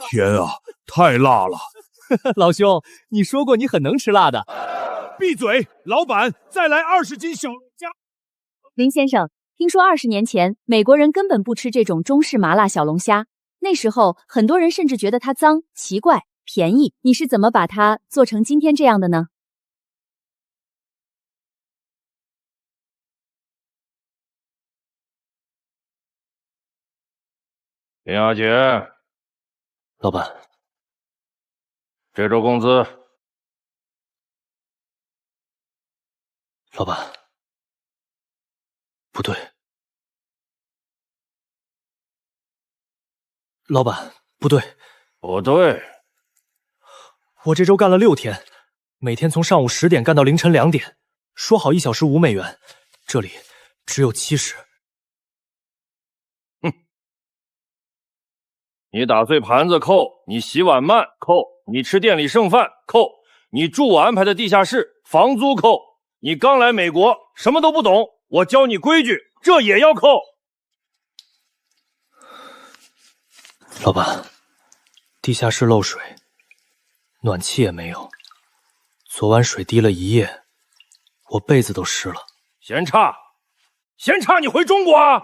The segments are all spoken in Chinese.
天啊，太辣了！老兄，你说过你很能吃辣的。闭嘴！老板，再来20斤小龙虾。林先生，听说20年前美国人根本不吃这种中式麻辣小龙虾，那时候很多人甚至觉得它脏、奇怪、便宜。你是怎么把它做成今天这样的呢？林小姐，老板，这周工资。老板，不对。老板，不对，不对，我这周干了6天，每天从上午10点干到凌晨2点，说好1小时5美元，这里只有70。哼，你打碎盘子扣，你洗碗慢扣，你吃店里剩饭扣，你住我安排的地下室房租扣，你刚来美国什么都不懂，我教你规矩，这也要扣。老板，地下室漏水，暖气也没有，昨晚水滴了1夜，我被子都湿了。嫌差，嫌差，你回中国啊！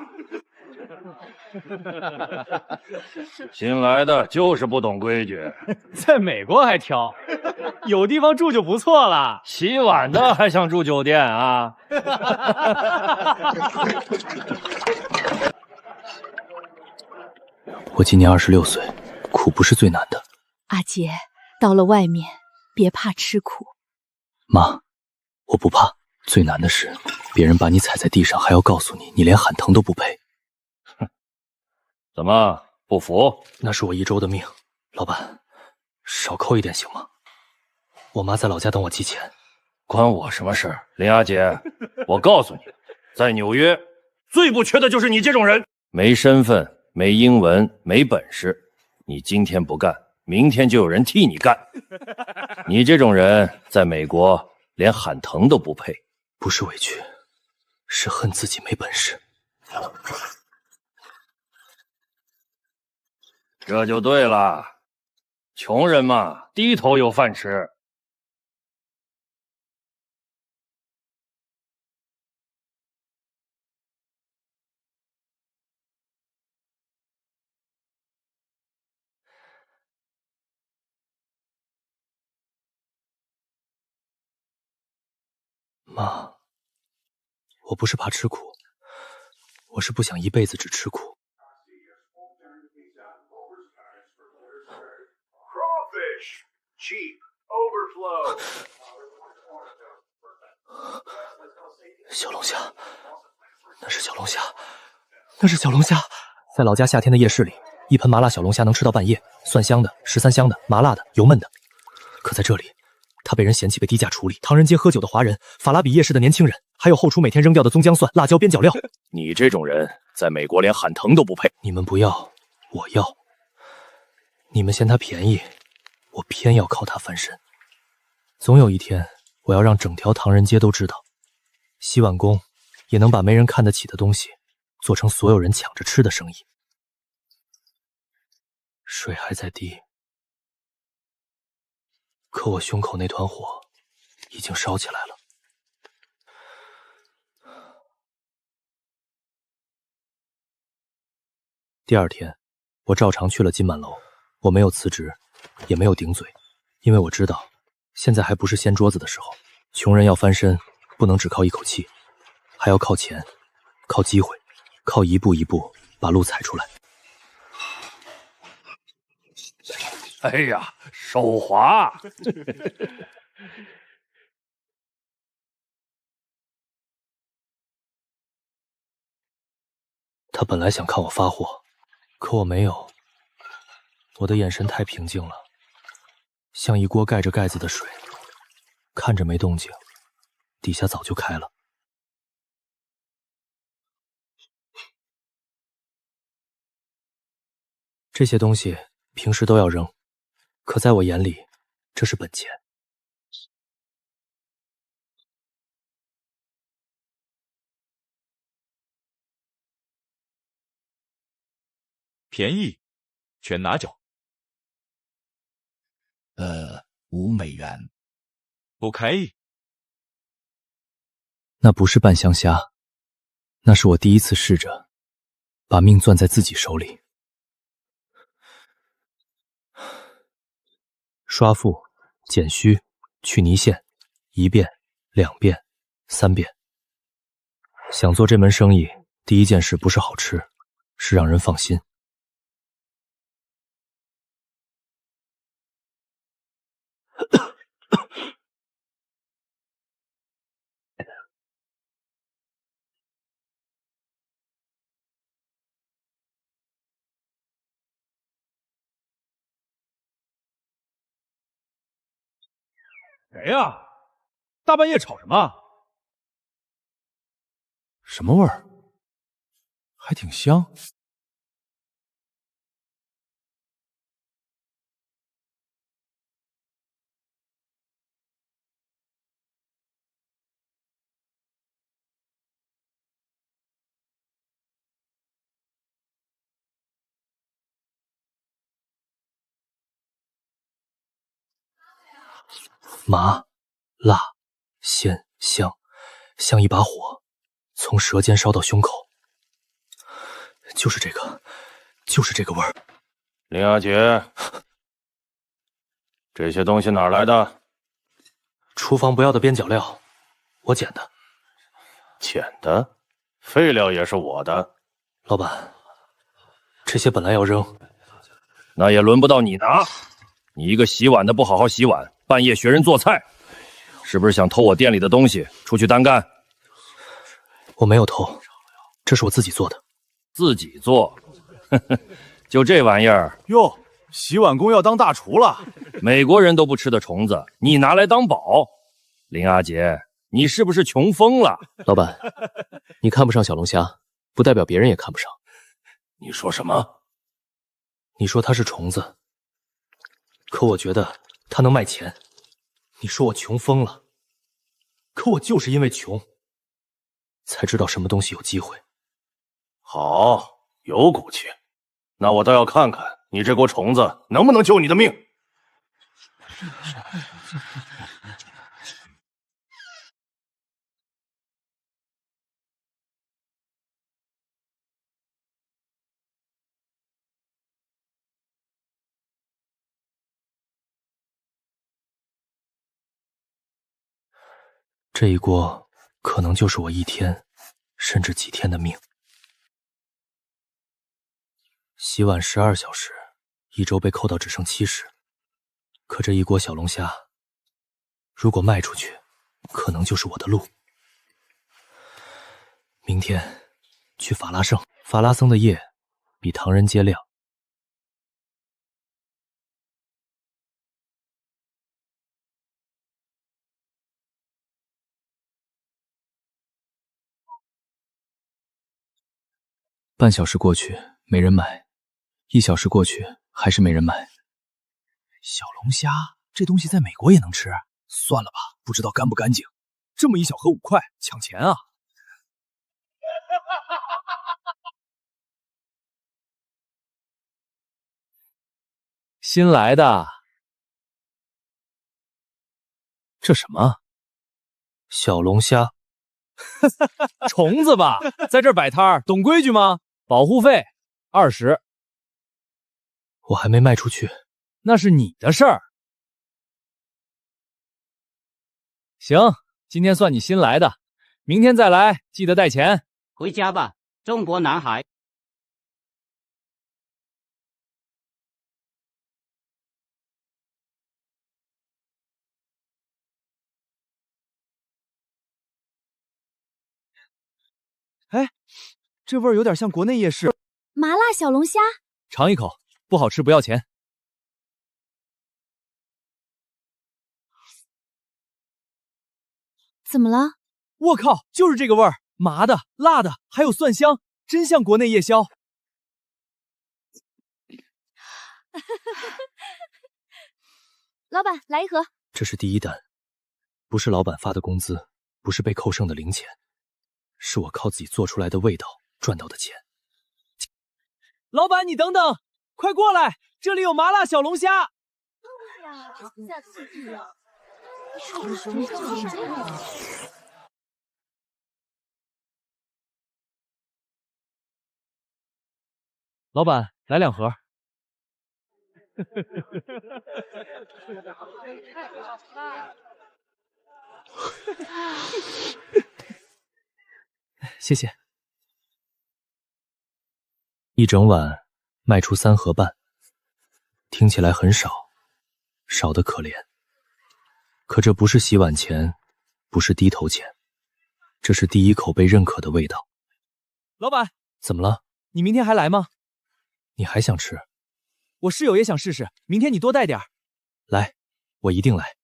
新来的就是不懂规矩，在美国还挑，有地方住就不错了。洗碗的还想住酒店啊？我今年26岁，苦不是最难的。阿杰，到了外面别怕吃苦。妈，我不怕，最难的是别人把你踩在地上，还要告诉你你连喊疼都不配。哼，怎么不服？那是我1周的命，老板，少扣一点行吗？我妈在老家等我寄钱。关我什么事儿？林阿姐，我告诉你，在纽约最不缺的就是你这种人，没身份。没英文，没本事，你今天不干，明天就有人替你干。你这种人在美国连喊疼都不配。不是委屈，是恨自己没本事。这就对了，穷人嘛，低头有饭吃。妈，我不是怕吃苦，我是不想一辈子只吃苦。小龙虾，那是小龙虾，那是小龙虾。在老家夏天的夜市里，一盆麻辣小龙虾能吃到半夜，蒜香的、13香的、麻辣的、油焖的。可在这里，它被人嫌弃被低价处理。唐人街喝酒的华人，法拉比夜市的年轻人，还有后厨每天扔掉的葱姜蒜、辣椒边角料。你这种人在美国连喊疼都不配。你们不要，我要。你们嫌它便宜，我偏要靠它翻身。总有一天，我要让整条唐人街都知道，洗碗工也能把没人看得起的东西做成所有人抢着吃的生意。水还在滴，可我胸口那团火已经烧起来了。第2天，我照常去了金满楼。我没有辞职，也没有顶嘴，因为我知道，现在还不是掀桌子的时候。穷人要翻身，不能只靠一口气，还要靠钱，靠机会，靠一步一步把路踩出来。哎呀，手滑！他本来想看我发火，可我没有。我的眼神太平静了，像一锅盖着盖子的水，看着没动静，底下早就开了。这些东西平时都要扔，可在我眼里，这是本钱。便宜，全拿走。$5，不可以。那不是半香虾，那是我第一次试着把命攥在自己手里。刷腹、减虚、去泥线，1遍、2遍、3遍。想做这门生意，第一件事不是好吃，是让人放心。谁呀？大半夜吵什么？什么味儿？还挺香。麻、辣、鲜、香，像一把火，从舌尖烧到胸口。就是这个，就是这个味儿。林阿杰，这些东西哪儿来的？厨房不要的边角料，我捡的。捡的？废料也是我的。老板，这些本来要扔，那也轮不到你拿。你一个洗碗的不好好洗碗，半夜学人做菜，是不是想偷我店里的东西出去单干？我没有偷，这是我自己做的。自己做？呵呵，就这玩意儿？哟，洗碗工要当大厨了。美国人都不吃的虫子，你拿来当宝？林阿杰，你是不是穷疯了？老板，你看不上小龙虾，不代表别人也看不上。你说什么？你说它是虫子，可我觉得它能卖钱。你说我穷疯了，可我就是因为穷，才知道什么东西有机会。好，有骨气。那我倒要看看你这锅虫子能不能救你的命。这一锅可能就是我1天甚至几天的命。洗碗12小时，1周被扣到只剩70。可这一锅小龙虾，如果卖出去，可能就是我的路。明天去法拉盛，法拉僧的夜比唐人街亮。半小时过去，没人买；1小时过去，还是没人买。小龙虾这东西在美国也能吃？算了吧，不知道干不干净。这么一小盒5块，抢钱啊！新来的。这什么？小龙虾。虫子吧，在这儿摆摊儿，懂规矩吗？保护费20。我还没卖出去，那是你的事儿。行，今天算你新来的，明天再来，记得带钱。回家吧，中国男孩。哎，这味儿有点像国内夜市。麻辣小龙虾，尝一口，不好吃不要钱。怎么了？我靠，就是这个味儿，麻的、辣的，还有蒜香，真像国内夜宵。老板，来一盒。这是第1单，不是老板发的工资，不是被扣剩的零钱，是我靠自己做出来的味道赚到的钱。老板，你等等，快过来，这里有麻辣小龙虾。老板，来2盒。谢谢。一整晚卖出3盒半，听起来很少，少得可怜。可这不是洗碗钱，不是低头钱，这是第一口被认可的味道。老板，怎么了？你明天还来吗？你还想吃？我室友也想试试，明天你多带点儿。来，我一定来。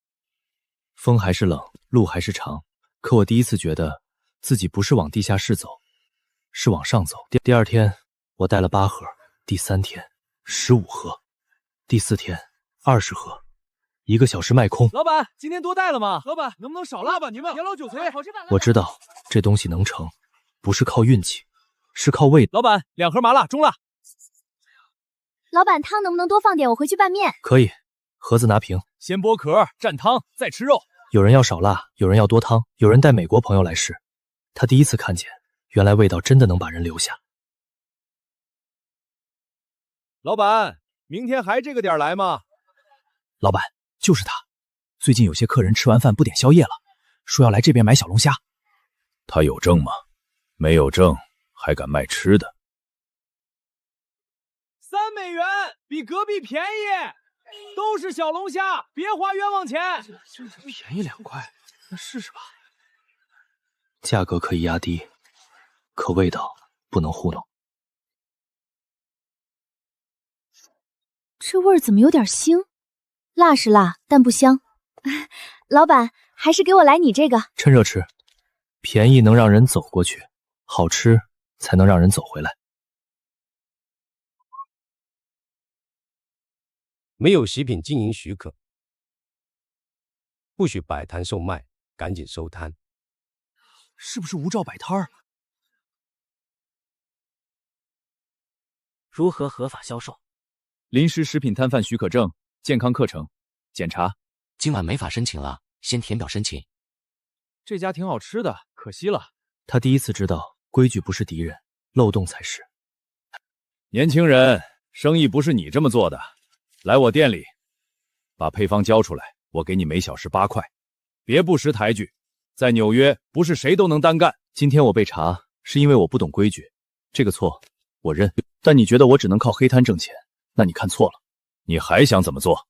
风还是冷，路还是长，可我第一次觉得自己不是往地下室走，是往上走。第2天我带了8盒，第3天15盒，第4天20盒，1个小时卖空。老板，今天多带了吗？老板，能不能少拉吧？你们别老韭菜。我知道这东西能成，不是靠运气，是靠味。老板，2盒麻辣中辣。老板，汤能不能多放点？我回去拌面。可以，盒子拿平。先剥壳，蘸汤，再吃肉。有人要少辣，有人要多汤，有人带美国朋友来试。他第一次看见，原来味道真的能把人留下。老板，明天还这个点来吗？老板，就是他。最近有些客人吃完饭不点宵夜了，说要来这边买小龙虾。他有证吗？没有证还敢卖吃的？3美元，比隔壁便宜，都是小龙虾，别花冤枉钱。便宜2块，那试试吧。价格可以压低，可味道不能糊弄。这味儿怎么有点腥？辣是辣，但不香。老板，还是给我来你这个。趁热吃，便宜能让人走过去，好吃才能让人走回来。没有食品经营许可，不许摆摊售卖，赶紧收摊。是不是无照摆摊儿？如何合法销售？临时食品摊贩许可证、健康课程检查。今晚没法申请了，先填表申请。这家挺好吃的，可惜了。他第一次知道规矩不是敌人，漏洞才是。年轻人，生意不是你这么做的。来我店里，把配方交出来，我给你每小时8块。别不识抬举，在纽约不是谁都能单干。今天我被查，是因为我不懂规矩，这个错我认。但你觉得我只能靠黑摊挣钱，那你看错了。你还想怎么做？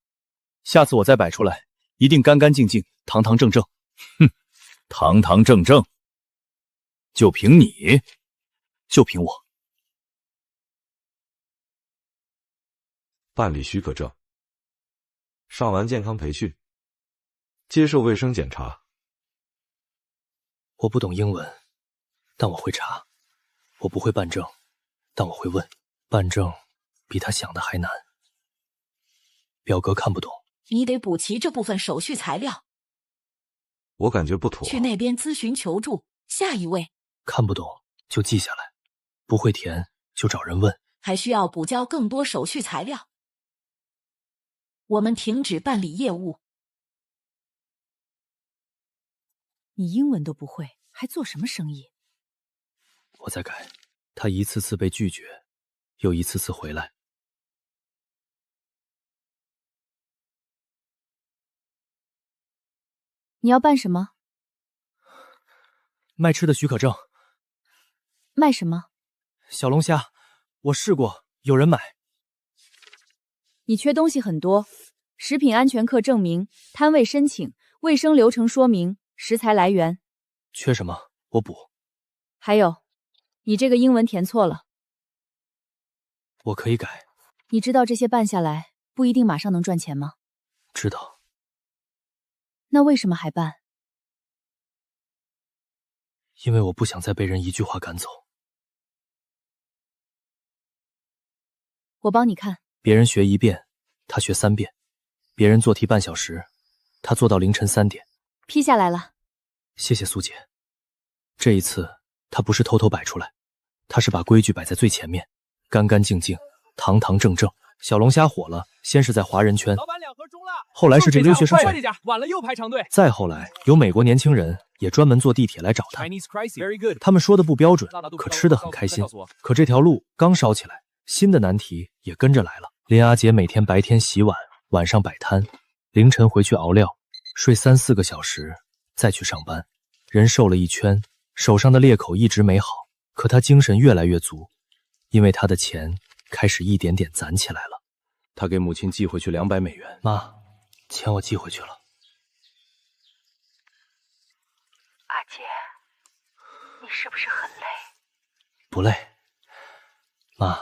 下次我再摆出来，一定干干净净、堂堂正正。哼，堂堂正正，就凭你？就凭我。办理许可证，上完健康培训，接受卫生检查。我不懂英文，但我会查；我不会办证，但我会问。办证比他想的还难，表格看不懂。你得补齐这部分手续材料。我感觉不妥。去那边咨询求助。下一位。看不懂就记下来，不会填就找人问。还需要补交更多手续材料。我们停止办理业务。你英文都不会，还做什么生意？我在改。他一次次被拒绝，又一次次回来。你要办什么？卖吃的许可证。卖什么？小龙虾，我试过，有人买。你缺东西很多，食品安全课证明、摊位申请、卫生流程说明、食材来源。缺什么？我补。还有，你这个英文填错了。我可以改。你知道这些办下来不一定马上能赚钱吗？知道。那为什么还办？因为我不想再被人一句话赶走。我帮你看。别人学1遍，他学3遍；别人做题半小时，他做到凌晨3点。批下来了。谢谢苏姐。这一次他不是偷偷摆出来，他是把规矩摆在最前面，干干净净，堂堂正正。小龙虾火了，先是在华人圈，老板2盒中了，后来是这留学生快点点，晚了又排长队。再后来，有美国年轻人也专门坐地铁来找他。他们说的不标准，可吃得很开心。可这条路刚烧起来，新的难题也跟着来了。林阿杰每天白天洗碗，晚上摆摊，凌晨回去熬料，睡3、4个小时，再去上班。人瘦了一圈，手上的裂口一直没好，可他精神越来越足，因为他的钱开始一点点攒起来了。他给母亲寄回去200美元。妈，钱我寄回去了。阿杰，你是不是很累？不累，妈，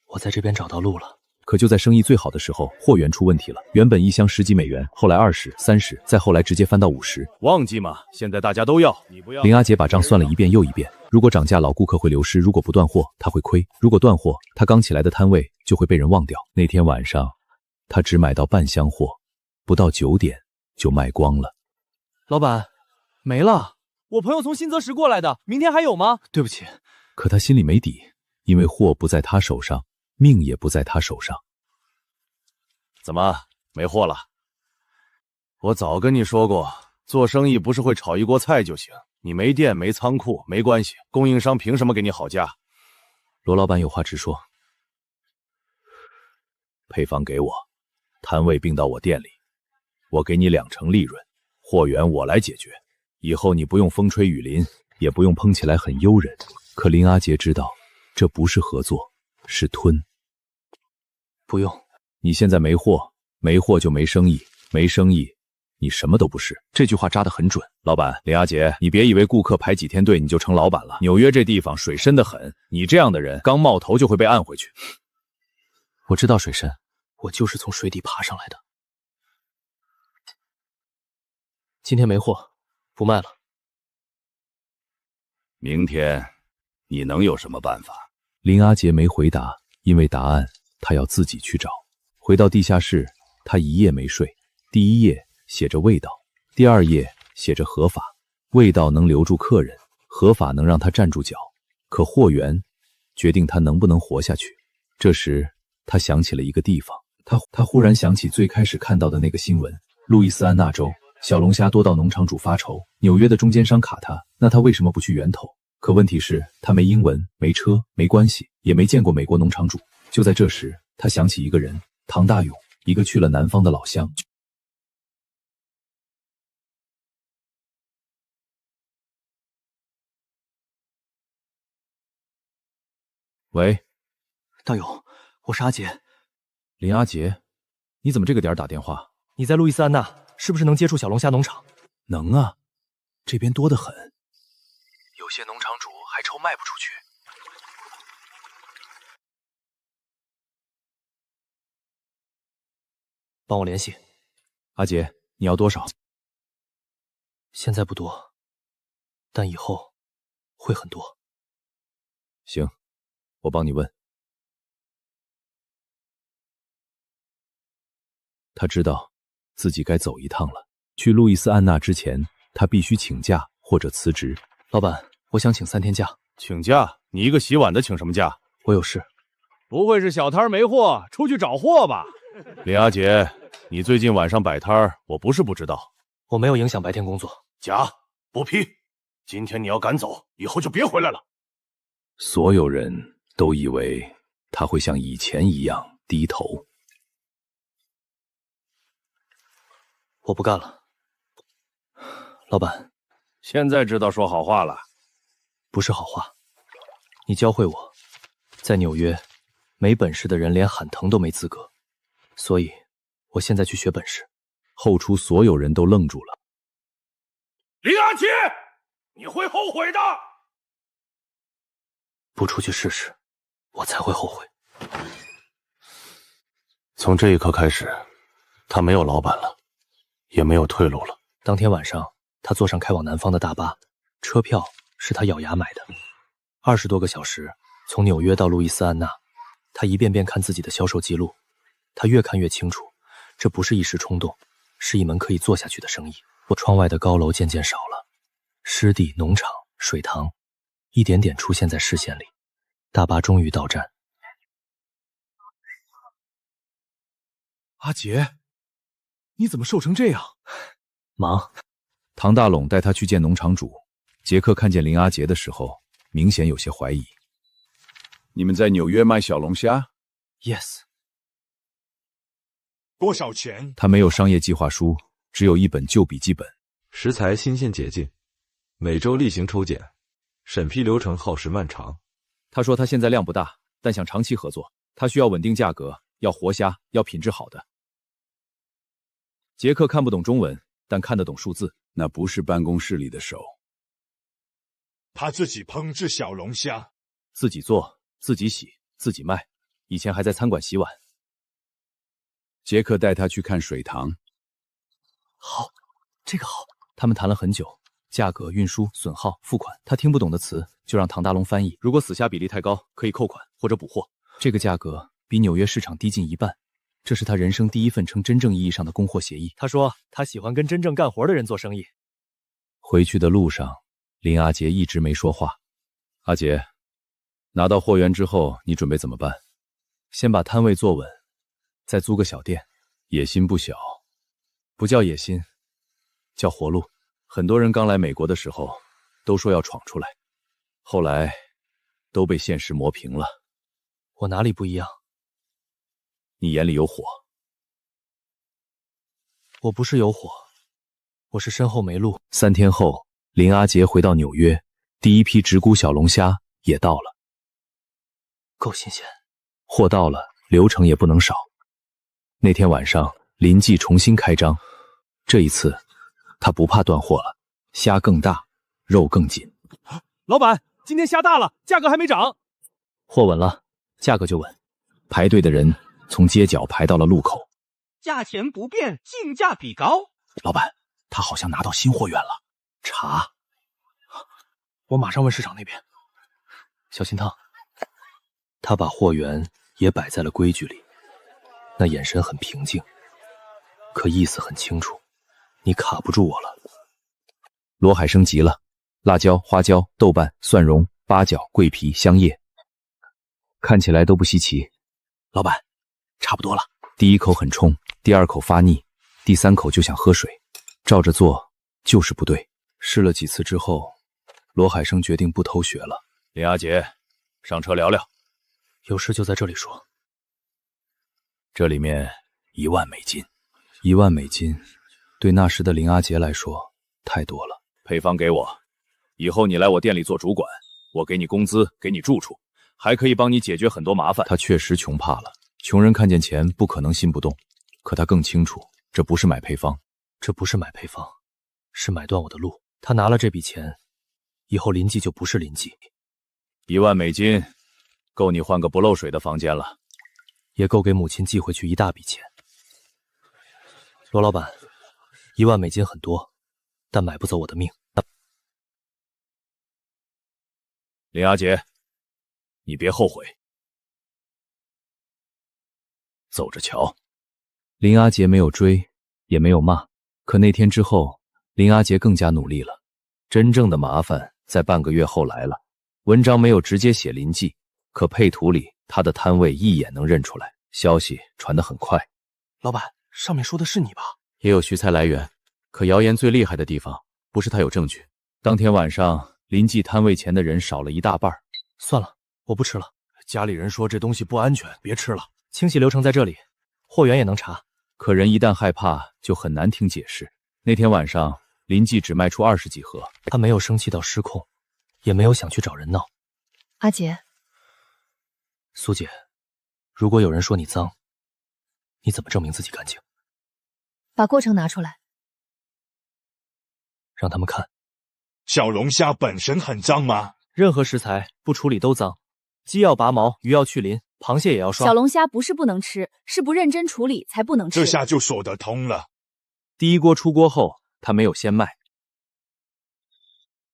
我在这边找到路了。可就在生意最好的时候，货源出问题了。原本1箱10几美元，后来20、30，再后来直接翻到50。忘记吗？现在大家都要，你不要。林阿杰把账算了一遍又一遍，如果涨价，老顾客会流失；如果不断货，他会亏；如果断货，他刚起来的摊位就会被人忘掉。那天晚上，他只买到半箱货，不到9点就卖光了。老板，没了。我朋友从新泽时过来的，明天还有吗？对不起。可他心里没底，因为货不在他手上，命也不在他手上。怎么没货了？我早跟你说过，做生意不是会炒一锅菜就行。你没店没仓库没关系，供应商凭什么给你好价？罗老板有话直说。配方给我，摊位并到我店里，我给你2成利润，货源我来解决。以后你不用风吹雨淋，也不用烹起来很诱人。可林阿杰知道，这不是合作，是吞。不用。你现在没货，没货就没生意，没生意，你什么都不是。这句话扎得很准。老板，林阿杰，你别以为顾客排几天队你就成老板了。纽约这地方水深得很，你这样的人刚冒头就会被按回去。我知道水深，我就是从水底爬上来的。今天没货，不卖了。明天你能有什么办法？林阿杰没回答，因为答案他要自己去找。回到地下室，他一夜没睡。第1页写着味道，第2页写着合法。味道能留住客人，合法能让他站住脚，可货源决定他能不能活下去。这时他想起了一个地方，他忽然想起最开始看到的那个新闻，路易斯安那州小龙虾多到农场主发愁，纽约的中间商卡他，那他为什么不去源头？可问题是，他没英文，没车，没关系，也没见过美国农场主。就在这时，他想起一个人，唐大勇，一个去了南方的老乡。喂，大勇，我是阿杰。林阿杰，你怎么这个点打电话？你在路易斯安那，是不是能接触小龙虾农场？能啊，这边多得很。有些农场主还愁卖不出去。帮我联系。阿杰，你要多少？现在不多，但以后会很多。行，我帮你问。他知道自己该走一趟了。去路易斯安那之前，他必须请假或者辞职。老板，我想请3天假。请假？你一个洗碗的请什么假？我有事。不会是小摊没货，出去找货吧？林阿杰，你最近晚上摆摊，我不是不知道。我没有影响白天工作。假，不批。今天你要赶走，以后就别回来了。所有人都以为他会像以前一样低头。我不干了。老板，现在知道说好话了。不是好话，你教会我，在纽约，没本事的人连喊疼都没资格，所以我现在去学本事。后厨所有人都愣住了。林阿杰，你会后悔的。不出去试试，我才会后悔。从这一刻开始，他没有老板了，也没有退路了。当天晚上，他坐上开往南方的大巴，车票是他咬牙买的，20多个小时，从纽约到路易斯安那。他一遍遍看自己的销售记录，他越看越清楚，这不是一时冲动，是一门可以做下去的生意。窗外的高楼渐渐少了，湿地、农场、水塘一点点出现在视线里。大巴终于到站，阿杰，你怎么瘦成这样？忙。唐大龙带他去见农场主。杰克看见林阿杰的时候，明显有些怀疑。你们在纽约卖小龙虾 ？Yes。多少钱？他没有商业计划书，只有一本旧笔记本。食材新鲜解禁，每周例行抽检，审批流程耗时漫长。他说他现在量不大，但想长期合作。他需要稳定价格，要活虾，要品质好的。杰克看不懂中文，但看得懂数字。那不是办公室里的手。他自己烹制小龙虾，自己做，自己洗，自己卖。以前还在餐馆洗碗。杰克带他去看水塘。好，这个好。他们谈了很久，价格、运输、损耗、付款。他听不懂的词就让唐大龙翻译。如果死虾比例太高，可以扣款或者补货。这个价格比纽约市场低近一半。这是他人生第一份称真正意义上的供货协议。他说他喜欢跟真正干活的人做生意。回去的路上，林阿杰一直没说话。阿杰，拿到货源之后，你准备怎么办？先把摊位坐稳，再租个小店。野心不小，不叫野心，叫活路。很多人刚来美国的时候都说要闯出来，后来都被现实磨平了。我哪里不一样？你眼里有火。我不是有火，我是身后没路。3天后，林阿杰回到纽约，第一批直沽小龙虾也到了。够新鲜。货到了，流程也不能少。那天晚上，林记重新开张。这一次，他不怕断货了，虾更大，肉更紧。老板，今天虾大了，价格还没涨。货稳了，价格就稳。排队的人从街角排到了路口。价钱不变，性价比高。老板，他好像拿到新货源了。查。我马上问市场那边。小心烫。他把货源也摆在了规矩里，那眼神很平静，可意思很清楚。你卡不住我了。罗海生急了，辣椒、花椒、豆瓣、蒜蓉、八角、桂皮、香叶，看起来都不稀奇。老板，差不多了。第一口很冲，第二口发腻，第三口就想喝水。照着做就是不对。试了几次之后，罗海生决定不偷学了。林阿杰，上车聊聊。有事就在这里说。这里面1万美金，1万美金，对那时的林阿杰来说太多了。配方给我，以后你来我店里做主管，我给你工资，给你住处，还可以帮你解决很多麻烦。他确实穷怕了，穷人看见钱不可能心不动，可他更清楚，这不是买配方，这不是买配方，是买断我的路。他拿了这笔钱，以后林记就不是林记。1万美金，够你换个不漏水的房间了，也够给母亲寄回去一大笔钱。罗老板，1万美金很多，但买不走我的命。林阿杰，你别后悔。走着瞧。林阿杰没有追，也没有骂，可那天之后，林阿杰更加努力了。真正的麻烦在半个月后来了。文章没有直接写林记，可配图里他的摊位一眼能认出来。消息传得很快。老板，上面说的是你吧？也有徐猜来源，可谣言最厉害的地方不是他有证据。当天晚上，林记摊位前的人少了一大半。算了，我不吃了。家里人说这东西不安全，别吃了。清洗流程在这里，货源也能查。可人一旦害怕，就很难听解释。那天晚上，林记只卖出20几盒。他没有生气到失控，也没有想去找人闹。阿杰，苏姐，如果有人说你脏，你怎么证明自己干净？把过程拿出来，让他们看。小龙虾本身很脏吗？任何食材不处理都脏，鸡要拔毛，鱼要去鳞，螃蟹也要刷。小龙虾不是不能吃，是不认真处理才不能吃。这下就说得通了。第一锅出锅后，他没有先卖。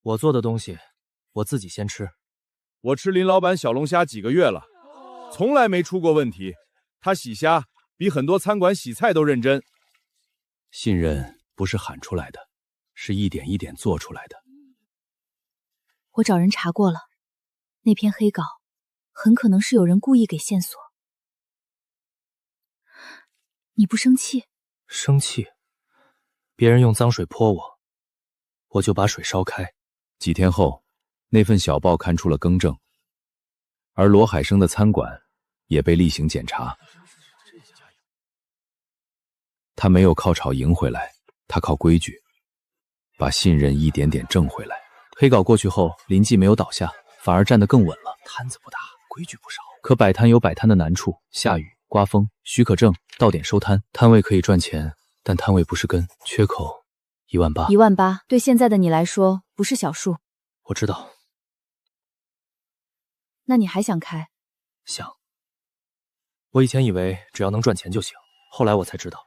我做的东西，我自己先吃。我吃林老板小龙虾几个月了，从来没出过问题。他洗虾比很多餐馆洗菜都认真。信任不是喊出来的，是一点一点做出来的。我找人查过了，那篇黑稿很可能是有人故意给线索。你不生气？生气？别人用脏水泼我，我就把水烧开。几天后，那份小报刊出了更正，而罗海生的餐馆也被例行检查。他没有靠吵赢回来，他靠规矩，把信任一点点挣回来。黑稿过去后，林记没有倒下，反而站得更稳了。摊子不大，规矩不少。可摆摊有摆摊的难处，下雨、刮风，许可证到点收摊，摊位可以赚钱，但摊位不是根，缺口18000。18000对现在的你来说不是小数。我知道。那你还想开？想。我以前以为只要能赚钱就行，后来我才知道，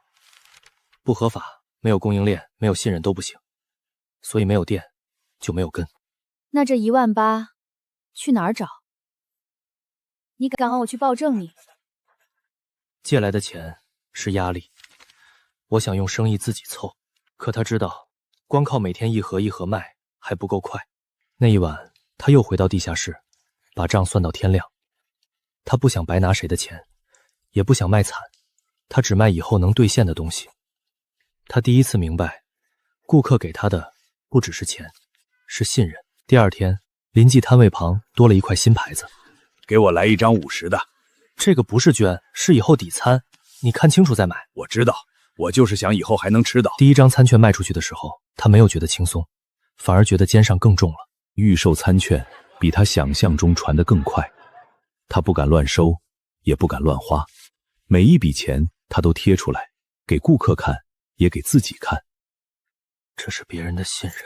不合法、没有供应链、没有信任都不行，所以没有店就没有根。那这18000去哪儿找？你敢让我去暴政你？借来的钱是压力，我想用生意自己凑，可他知道，光靠每天一盒一盒卖还不够快。那一晚，他又回到地下室，把账算到天亮。他不想白拿谁的钱，也不想卖惨，他只卖以后能兑现的东西。他第一次明白，顾客给他的不只是钱，是信任。第二天，临记摊位旁多了一块新牌子。给我来一张50的。这个不是捐，是以后抵餐，你看清楚再买。我知道，我就是想以后还能吃到。第一张餐券卖出去的时候，他没有觉得轻松，反而觉得肩上更重了。预售餐券比他想象中传得更快，他不敢乱收，也不敢乱花，每一笔钱他都贴出来，给顾客看，也给自己看。这是别人的信任，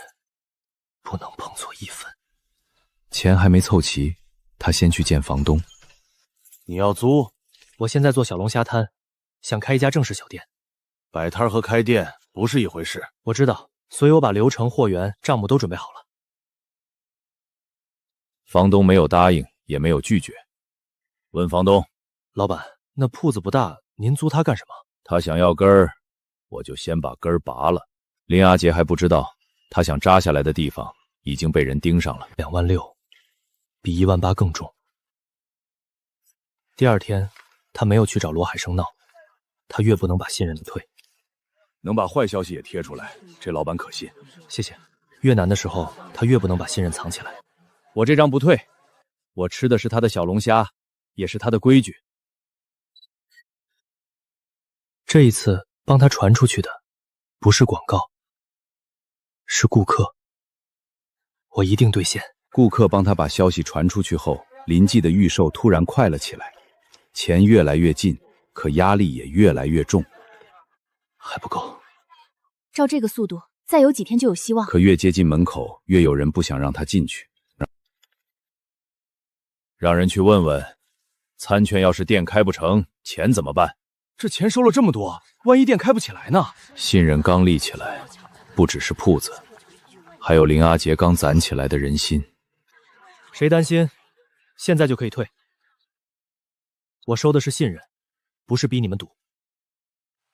不能碰错1分。钱还没凑齐，他先去见房东。你要租？我现在做小龙虾摊，想开一家正式小店。摆摊和开店不是一回事。我知道，所以我把流程、货源、账目都准备好了。房东没有答应，也没有拒绝。问房东：老板，那铺子不大，您租它干什么？他想要根儿，我就先把根儿拔了。林阿杰还不知道，他想扎下来的地方已经被人盯上了。26000，比18000更重。第二天，他没有去找罗海生闹，他越不能把信任的退。能把坏消息也贴出来，这老板可信。谢谢。越难的时候，他越不能把信任藏起来。我这张不退，我吃的是他的小龙虾，也是他的规矩。这一次帮他传出去的，不是广告，是顾客。我一定兑现。顾客帮他把消息传出去后，临记的预售突然快了起来，钱越来越近，可压力也越来越重。还不够。照这个速度，再有几天就有希望。可越接近门口，越有人不想让他进去。让人去问问，餐券要是店开不成，钱怎么办？这钱收了这么多，万一店开不起来呢？信任刚立起来，不只是铺子，还有林阿杰刚攒起来的人心。谁担心？现在就可以退。我收的是信任，不是逼你们赌。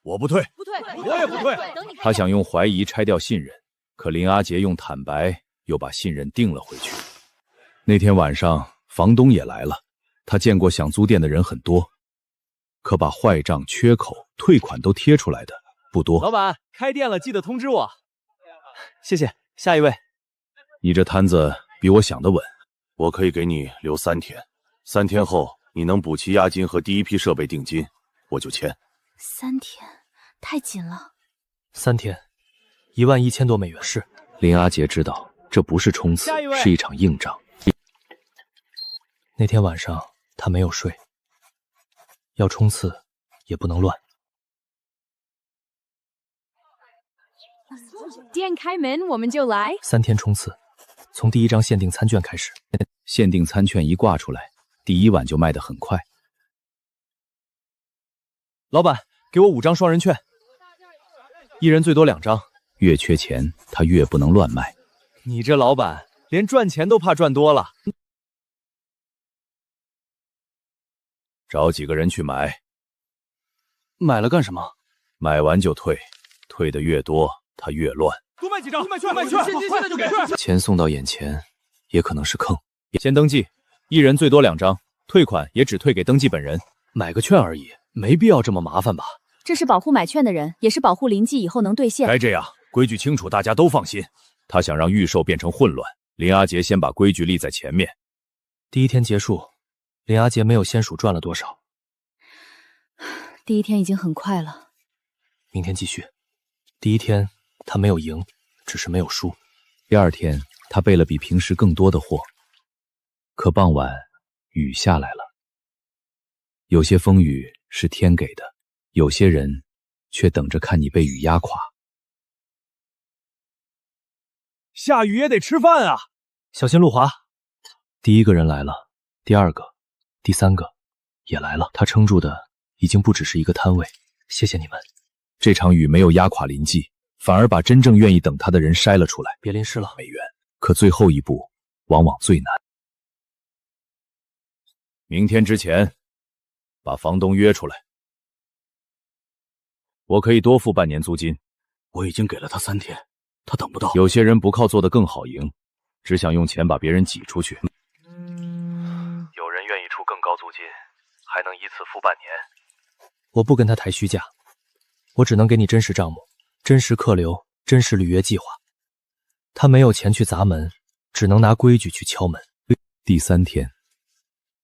我不退，不退，我也不退。他想用怀疑拆掉信任，可林阿杰用坦白又把信任定了回去。那天晚上，房东也来了，他见过想租店的人很多，可把坏账、缺口、退款都贴出来的不多。老板，开店了，记得通知我。谢谢，下一位。你这摊子比我想的稳。我可以给你留3天，3天后你能补齐押金和第一批设备定金，我就签。3天，太紧了。3天，11000多美元。是。林阿杰知道这不是冲刺，是一场硬仗。那天晚上他没有睡，要冲刺也不能乱。店开门我们就来。3天冲刺，从第一张限定餐券开始。限定餐券一挂出来，第一晚就卖得很快。老板，给我5张双人券，一人最多2张。越缺钱，他越不能乱卖。你这老板连赚钱都怕赚多了。找几个人去买。买了干什么？买完就退，退的越多，他越乱。多卖几张，多卖券，现在就给。钱送到眼前，也可能是坑。先登记，一人最多2张，退款也只退给登记本人。买个券而已，没必要这么麻烦吧？这是保护买券的人，也是保护临记以后能兑现。该这样，规矩清楚，大家都放心。他想让预售变成混乱，林阿杰先把规矩立在前面。第一天结束，林阿杰没有先数赚了多少。第一天已经很快了，明天继续。第一天他没有赢，只是没有输。第二天他备了比平时更多的货，可傍晚雨下来了。有些风雨是天给的，有些人却等着看你被雨压垮。下雨也得吃饭啊！小心路滑。第一个人来了，第二个、第三个也来了。他撑住的已经不只是一个摊位。谢谢你们。这场雨没有压垮林记，反而把真正愿意等他的人筛了出来。别淋湿了，美元。可最后一步往往最难。明天之前把房东约出来，我可以多付半年租金。我已经给了他3天，他等不到。有些人不靠做得更好赢，只想用钱把别人挤出去。有人愿意出更高租金，还能一次付半年。我不跟他抬虚价，我只能给你真实账目、真实客流、真实履约计划。他没有钱去砸门，只能拿规矩去敲门。第3天，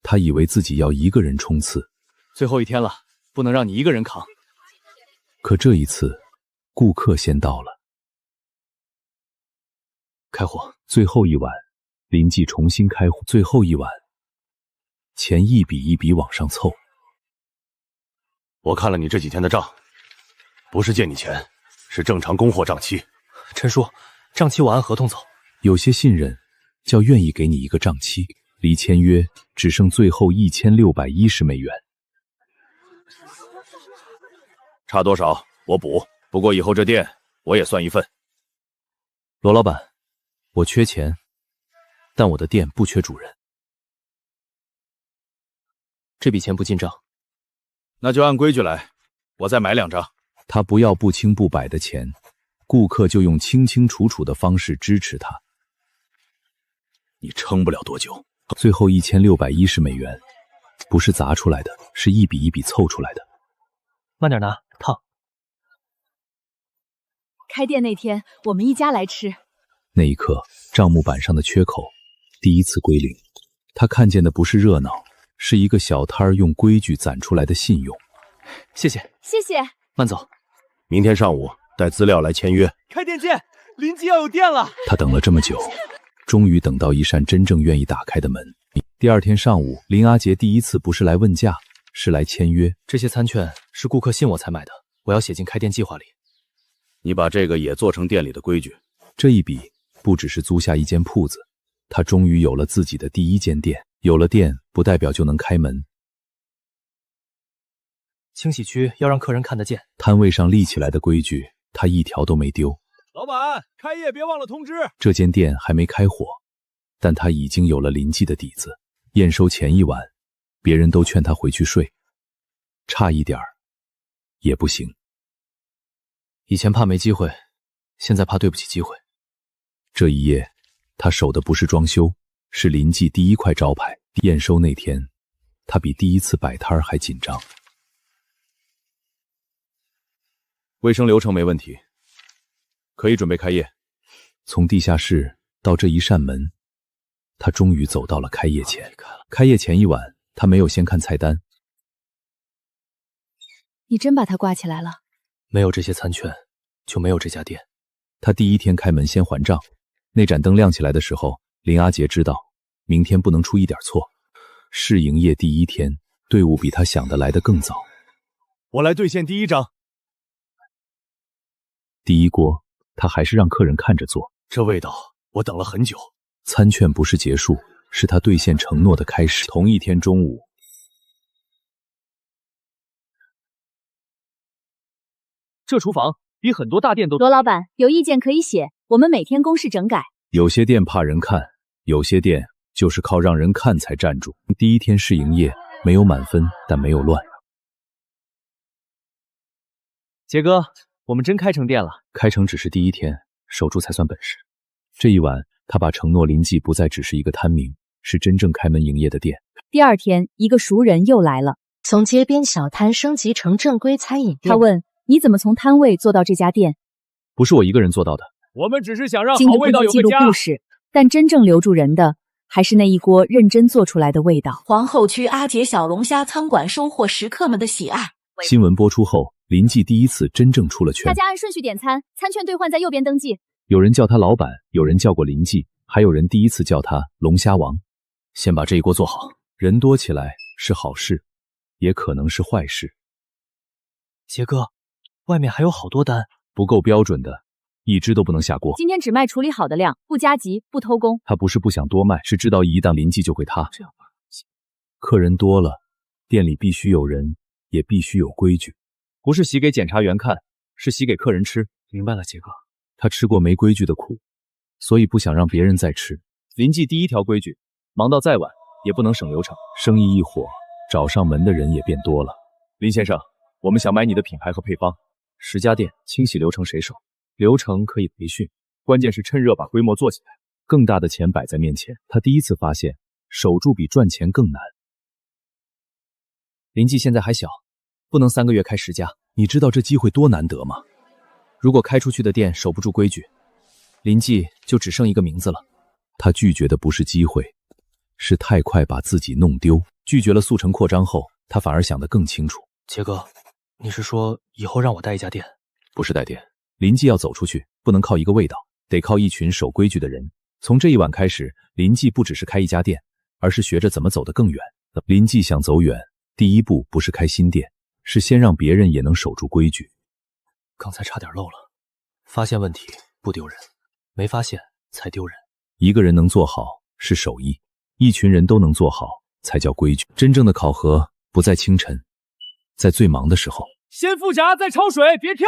他以为自己要一个人冲刺。最后一天了，不能让你一个人扛。可这一次，顾客先到了。开火。最后一晚，林记重新开火。最后一晚，钱一笔一笔往上凑。我看了你这几天的账，不是借你钱，是正常供货账期。陈叔，账期我按合同走。有些信任叫愿意给你一个账期，离签约只剩最后1610美元。差多少我补，不过以后这店我也算一份。罗老板，我缺钱，但我的店不缺主人。这笔钱不进账。那就按规矩来，我再买2张。他不要不清不白的钱，顾客就用清清楚楚的方式支持他。你撑不了多久。最后1610美元，不是砸出来的，是一笔一笔凑出来的。慢点拿，烫。开店那天，我们一家来吃。那一刻，账目板上的缺口第一次归零。他看见的不是热闹，是一个小摊儿用规矩攒出来的信用。谢谢，谢谢。慢走。明天上午带资料来签约。开店见，临记要有店了。他等了这么久，终于等到一扇真正愿意打开的门。第二天上午，林阿杰第一次不是来问价，是来签约。这些餐券是顾客信我才买的，我要写进开店计划里。你把这个也做成店里的规矩。这一笔不只是租下一间铺子，他终于有了自己的第1间店。有了店，不代表就能开门。清洗区要让客人看得见。摊位上立起来的规矩，他一条都没丢。老板，开业别忘了通知。这间店还没开火，但他已经有了临记的底子。验收前一晚，别人都劝他回去睡，差一点儿也不行。以前怕没机会，现在怕对不起机会。这一夜，他守的不是装修，是临记第1块招牌。验收那天，他比第1次摆摊儿还紧张。卫生流程没问题，可以准备开业。从地下室到这一扇门，他终于走到了开业前。开业前一晚，他没有先看菜单。你真把它挂起来了？没有这些餐券，就没有这家店。他第1天开门先还账。那盏灯亮起来的时候，林阿杰知道明天不能出一点错。试营业第1天，队伍比他想的来得更早。我来兑现第1张。第1锅，他还是让客人看着做。这味道，我等了很久。餐券不是结束，是他兑现承诺的开始。同一天中午，这厨房比很多大店都……罗老板，有意见可以写，我们每天公示整改。有些店怕人看，有些店就是靠让人看才站住。第1天试营业，没有满分，但没有乱。杰哥，我们真开成店了。开成只是第1天，守住才算本事。这一晚，他把承诺临记不再只是一个摊名，是真正开门营业的店。第2天，一个熟人又来了。从街边小摊升级成正规餐饮店。他问：“你怎么从摊位做到这家店？”不是我一个人做到的。我们只是想让经好味道有记录个家。故事，但真正留住人的还是那一锅认真做出来的味道。皇后区阿杰小龙虾餐馆收获食客们的喜爱。新闻播出后，林记第一次真正出了圈。大家按顺序点餐，餐券兑换在右边登记。有人叫他老板，有人叫过林记，还有人第一次叫他龙虾王。先把这一锅做好。人多起来是好事，也可能是坏事。杰哥，外面还有好多单，不够标准的，一只都不能下锅。今天只卖处理好的量，不加急，不偷工。他不是不想多卖，是知道一旦林记就会塌。这样吧，客人多了，店里必须有人，也必须有规矩。不是洗给检察员看，是洗给客人吃。明白了，杰哥。他吃过没规矩的苦，所以不想让别人再吃。林记第一条规矩，忙到再晚也不能省流程。生意一火，找上门的人也变多了。林先生，我们想买你的品牌和配方。10家店，清洗流程谁手？流程可以培训，关键是趁热把规模做起来。更大的钱摆在面前，他第一次发现守住比赚钱更难。林记现在还小，不能3个月开10家。你知道这机会多难得吗？如果开出去的店守不住规矩，林记就只剩一个名字了。他拒绝的不是机会，是太快把自己弄丢。拒绝了速成扩张后，他反而想得更清楚。杰哥，你是说以后让我带一家店？不是带店，林记要走出去，不能靠一个味道，得靠一群守规矩的人。从这一晚开始，林记不只是开一家店，而是学着怎么走得更远。林记想走远，第一步不是开新店，是先让别人也能守住规矩。刚才差点漏了，发现问题不丢人，没发现才丢人。一个人能做好是手艺，一群人都能做好才叫规矩。真正的考核不在清晨，在最忙的时候。先复炸再焯水，别跳。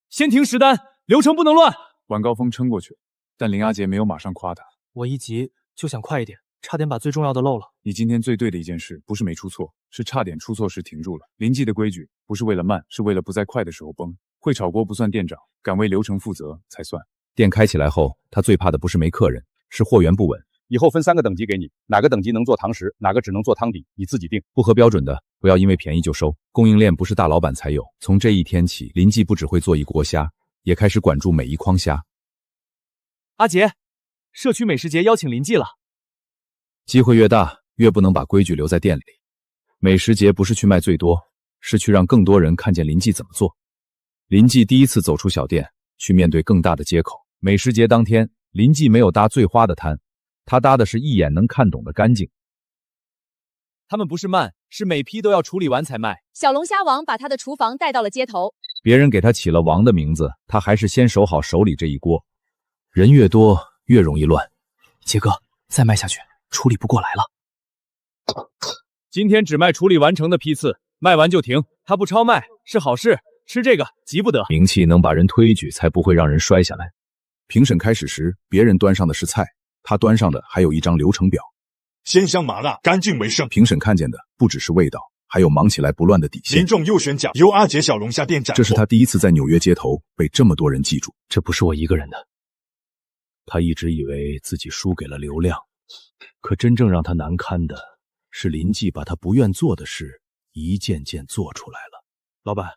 先停10单，流程不能乱。晚高峰撑过去，但林阿杰没有马上夸他。我一急就想快一点，差点把最重要的漏了。你今天最对的一件事，不是没出错，是差点出错时停住了。林记的规矩不是为了慢，是为了不在快的时候崩。会炒锅不算店长，敢为流程负责才算。店开起来后，他最怕的不是没客人，是货源不稳。以后分3个等级给你，哪个等级能做堂食，哪个只能做汤底，你自己定。不合标准的，不要因为便宜就收。供应链不是大老板才有。从这一天起，林记不只会做一锅虾，也开始管住每一筐虾。阿杰，社区美食节邀请林记了。机会越大，越不能把规矩留在店里。美食节不是去卖最多，是去让更多人看见林记怎么做。林记第一次走出小店，去面对更大的街口。美食节当天，林记没有搭最花的摊，他搭的是一眼能看懂的干净。他们不是慢，是每批都要处理完才卖。小龙虾王把他的厨房带到了街头。别人给他起了王的名字，他还是先守好手里这一锅。人越多，越容易乱。杰哥，再卖下去，处理不过来了。今天只卖处理完成的批次，卖完就停。他不超卖是好事，吃这个急不得。名气能把人推举，才不会让人摔下来。评审开始时，别人端上的是菜，他端上的还有一张流程表。鲜香麻辣，干净为上。评审看见的不只是味道，还有忙起来不乱的底线。林重优选奖由阿杰小龙虾店斩获。这是他第一次在纽约街头被这么多人记住。这不是我一个人的。他一直以为自己输给了流量，可真正让他难堪的是林记把他不愿做的事一件件做出来了。老板，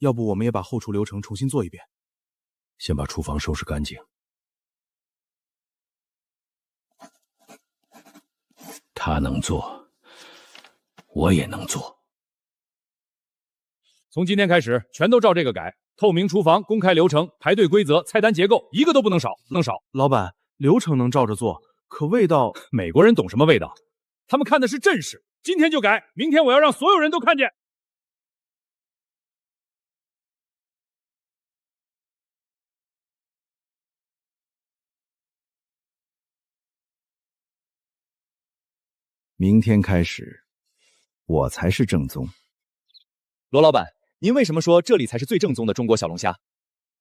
要不我们也把后厨流程重新做一遍？先把厨房收拾干净。他能做，我也能做。从今天开始，全都照这个改。透明厨房、公开流程、排队规则、菜单结构，一个都不能少，不能少。老板，流程能照着做，可味道……美国人懂什么味道？他们看的是阵势。今天就改，明天我要让所有人都看见。明天开始，我才是正宗。罗老板，您为什么说这里才是最正宗的中国小龙虾？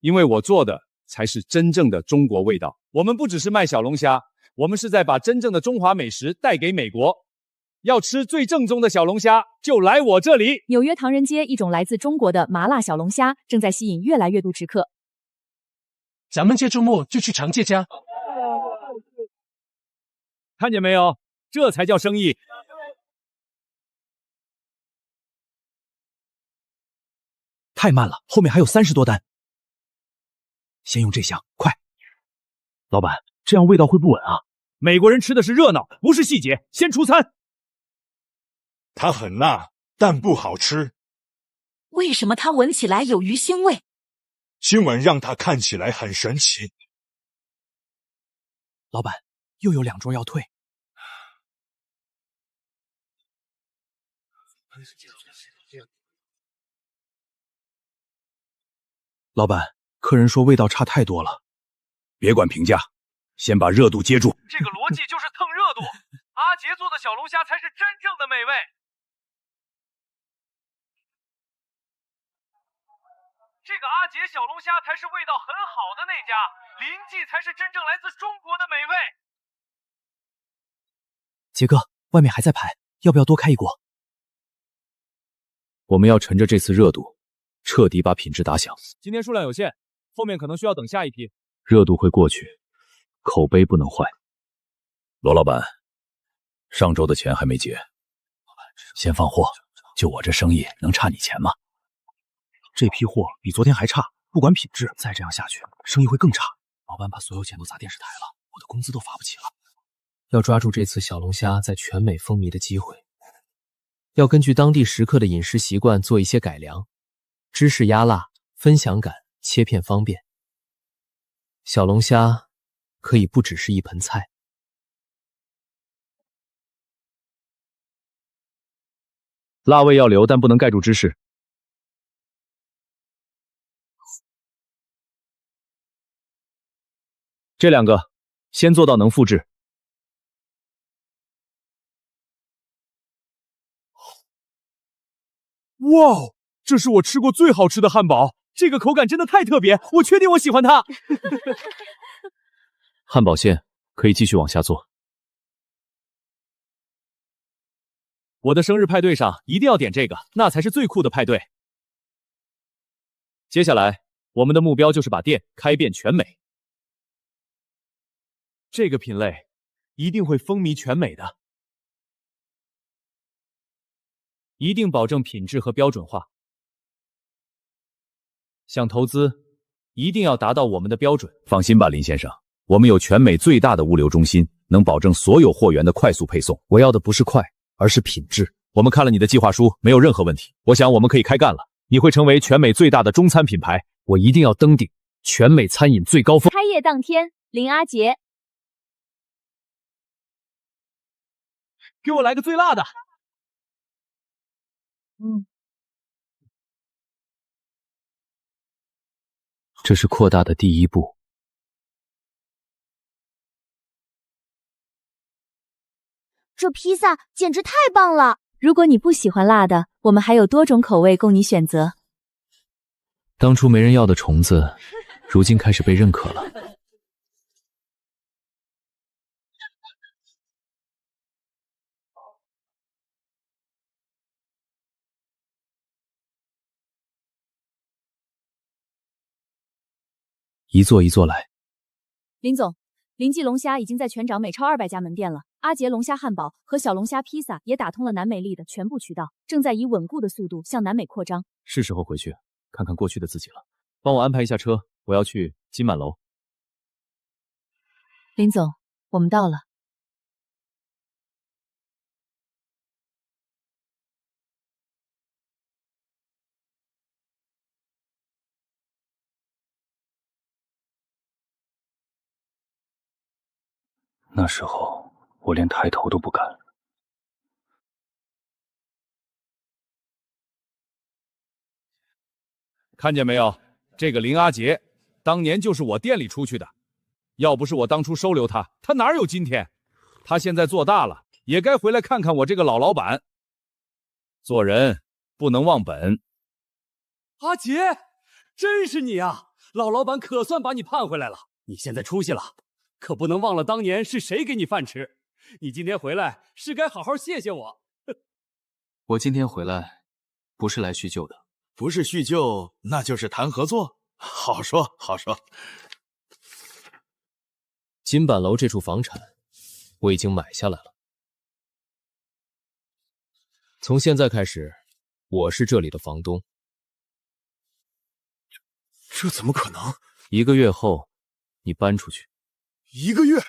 因为我做的才是真正的中国味道。我们不只是卖小龙虾，我们是在把真正的中华美食带给美国。要吃最正宗的小龙虾，就来我这里。纽约唐人街一种来自中国的麻辣小龙虾正在吸引越来越多食客。咱们这周末就去长介家。看见没有？这才叫生意。太慢了，后面还有30多单。先用这箱，快！老板，这样味道会不稳啊。美国人吃的是热闹，不是细节。先出餐。它很辣，但不好吃。为什么它闻起来有鱼腥味？新闻让它看起来很神奇。老板，又有2桌要退。老板，客人说味道差太多了。别管评价，先把热度接住。这个逻辑就是蹭热度。阿杰做的小龙虾才是真正的美味。这个阿杰小龙虾才是味道很好的那家，林记才是真正来自中国的美味。杰哥，外面还在排，要不要多开一锅？我们要趁着这次热度，彻底把品质打响。今天数量有限，后面可能需要等下一批。热度会过去，口碑不能坏。罗老板，上周的钱还没结，先放货。就我这生意，能差你钱吗？这批货比昨天还差，不管品质，再这样下去，生意会更差。老板把所有钱都砸电视台了，我的工资都发不起了。要抓住这次小龙虾在全美风靡的机会，要根据当地食客的饮食习惯做一些改良，芝士压辣，分享感，切片方便。小龙虾可以不只是一盆菜。辣味要留，但不能盖住芝士。这2个先做到能复制。哇，这是我吃过最好吃的汉堡，这个口感真的太特别，我确定我喜欢它。汉堡馅可以继续往下做。我的生日派对上一定要点这个，那才是最酷的派对。接下来，我们的目标就是把店开遍全美。这个品类一定会风靡全美的，一定保证品质和标准化。想投资，一定要达到我们的标准。放心吧，林先生，我们有全美最大的物流中心，能保证所有货源的快速配送。我要的不是快，而是品质。我们看了你的计划书，没有任何问题。我想我们可以开干了。你会成为全美最大的中餐品牌，我一定要登顶全美餐饮最高峰。开业当天，林阿杰，给我来个最辣的。这是扩大的第一步。这披萨简直太棒了！如果你不喜欢辣的，我们还有多种口味供你选择。当初没人要的虫子，如今开始被认可了。一座一座来。林总，林记龙虾已经在全掌美超200家门店了。阿杰龙虾汉堡和小龙虾披萨也打通了南美利的全部渠道，正在以稳固的速度向南美扩张。是时候回去看看过去的自己了。帮我安排一下车，我要去金满楼。林总，我们到了。那时候我连抬头都不敢。看见没有，这个林阿杰，当年就是我店里出去的。要不是我当初收留他，他哪有今天？他现在做大了，也该回来看看我这个老老板。做人不能忘本。阿杰，真是你啊！老老板可算把你盼回来了。你现在出息了，可不能忘了当年是谁给你饭吃。你今天回来是该好好谢谢我。我今天回来不是来叙旧的。不是叙旧，那就是谈合作。好说好说。金板楼这处房产，我已经买下来了。从现在开始，我是这里的房东。这怎么可能？1个月后，你搬出去。1个月？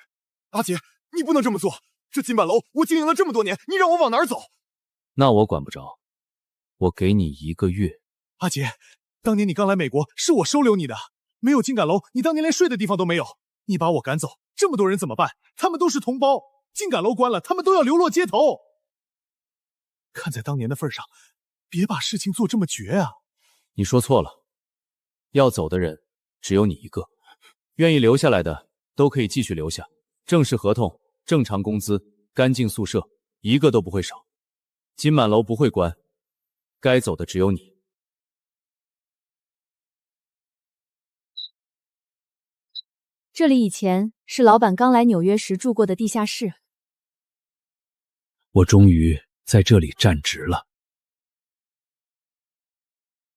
阿杰，你不能这么做！这金板楼我经营了这么多年，你让我往哪儿走？那我管不着，我给你1个月。阿杰，当年你刚来美国，是我收留你的。没有金杆楼，你当年连睡的地方都没有。你把我赶走，这么多人怎么办？他们都是同胞，金杆楼关了，他们都要流落街头。看在当年的份上，别把事情做这么绝啊！你说错了，要走的人只有你一个，愿意留下来的都可以继续留下，正式合同、正常工资、干净宿舍，一个都不会少。金满楼不会关，该走的只有你。这里以前是老板刚来纽约时住过的地下室。我终于在这里站直了。